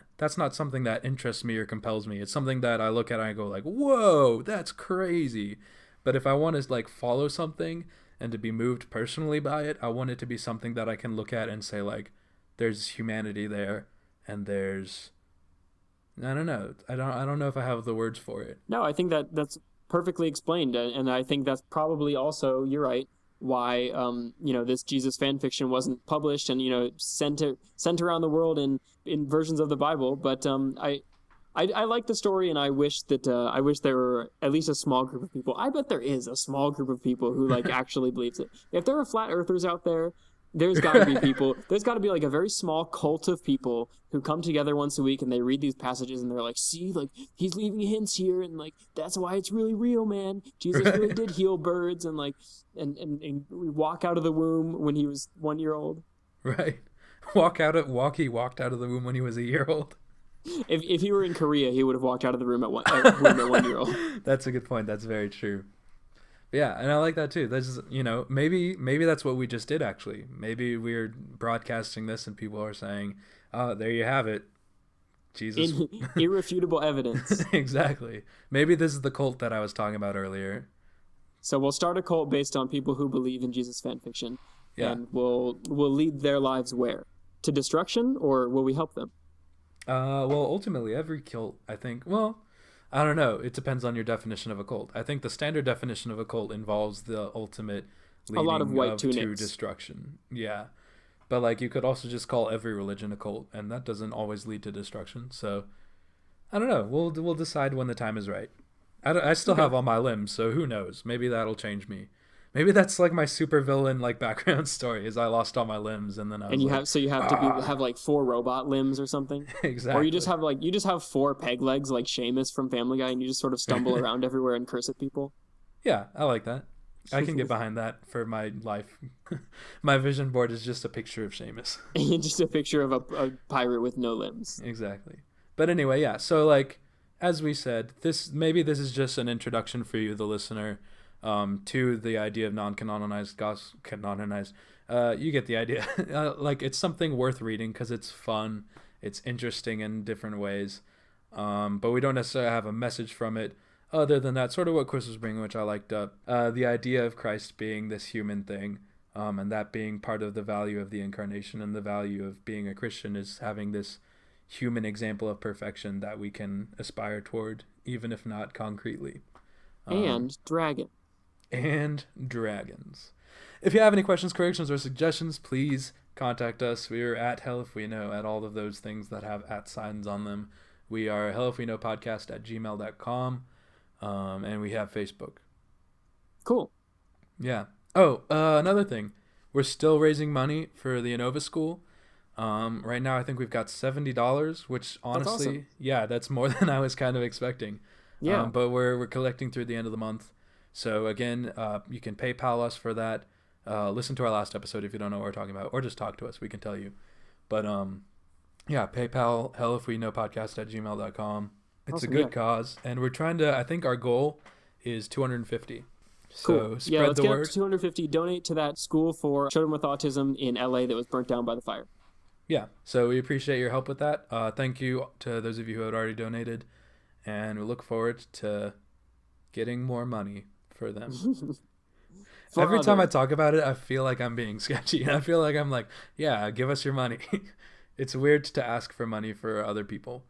something that interests me or compels me. It's something that I look at and I go like, "Whoa, that's crazy." But if I want to like follow something and to be moved personally by it, I want it to be something that I can look at and say like, there's humanity there, and there's, I don't know. I don't know if I have the words for it. No, I think that's perfectly explained, and I think that's probably also, you're right, why this Jesus fan fiction wasn't published and sent around the world in versions of the Bible. But I like the story, and I wish there were at least a small group of people. I bet there is a small group of people who like actually believes it. If there are flat earthers out there, there's got to be people. There's got to be like a very small cult of people who come together once a week and they read these passages and they're like, "See, like he's leaving hints here, and like that's why it's really real, man. Jesus really did heal birds, and like and we walk out of the womb when he was 1 year old." Right. He walked out of the womb when he was a year old. If he were in Korea, he would have walked out of the room at 1 year old. That's a good point. That's very true. Yeah, and I like that too. That's maybe that's what we just did actually. Maybe we're broadcasting this and people are saying, "Oh, there you have it. Jesus." Irrefutable evidence. Exactly. Maybe this is the cult that I was talking about earlier. So we'll start a cult based on people who believe in Jesus fan fiction. Yeah. And we'll lead their lives where? To destruction, or will we help them? Well, ultimately every cult, I think, I don't know. It depends on your definition of a cult. I think the standard definition of a cult involves the ultimate leading a lot of white to tunics. destruction. Yeah. But like you could also just call every religion a cult, and that doesn't always lead to destruction. So I don't know. We'll decide when the time is right. I still have all my limbs, so who knows? Maybe that'll change me. Maybe that's like my supervillain like background story is I lost all my limbs and then I was and you like, have like 4 robot limbs or something. Exactly. Or you just have 4 peg legs like Seamus from Family Guy, and you just sort of stumble around everywhere and curse at people. Yeah, I like that. I can get behind that for my life. My vision board is just a picture of Seamus. Just a picture of a pirate with no limbs. Exactly. But anyway, yeah. So like as we said, this is just an introduction for you, the listener, to the idea of non-canonized canonized. You get the idea. Like it's something worth reading because it's fun, it's interesting in different ways, but we don't necessarily have a message from it other than that sort of what Chris was bringing, which I liked up. The idea of Christ being this human thing, and that being part of the value of the incarnation, and the value of being a Christian is having this human example of perfection that we can aspire toward, even if not concretely. And dragons. If you have any questions, corrections, or suggestions, please contact us. We are at HellifWeKnow at all of those things that have @ signs on them. We are HellifWeKnowPodcast at gmail.com, and we have Facebook. Cool. Yeah. Oh, another thing. We're still raising money for the Anova school. Right now I think we've got $70, which honestly, that's awesome. Yeah, that's more than I was kind of expecting. Yeah. But we're collecting through the end of the month. So again, you can PayPal us for that. Listen to our last episode if you don't know what we're talking about, or just talk to us. We can tell you. But yeah, PayPal, HellifWeKnowPodcast at gmail.com. It's Awesome, a good cause, and we're trying to. I think our goal is 250. So cool. spread let's the get word. Up to 250. Donate to that school for children with autism in LA that was burnt down by the fire. Yeah. So we appreciate your help with that. Thank you to those of you who had already donated, and we look forward to getting more money for them. Every time I talk about it, I feel like I'm being sketchy. I feel like I'm like, yeah, give us your money. It's weird to ask for money for other people.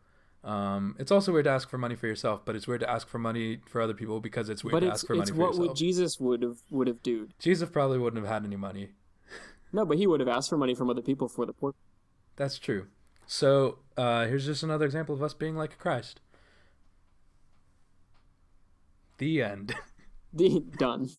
It's also weird to ask for money for yourself, but it's weird to ask for money for other people because it's weird to ask for money for yourself. But it's what Jesus would have done. Jesus probably wouldn't have had any money. No, but he would have asked for money from other people for the poor. That's true. So here's just another example of us being like Christ. The end. Done.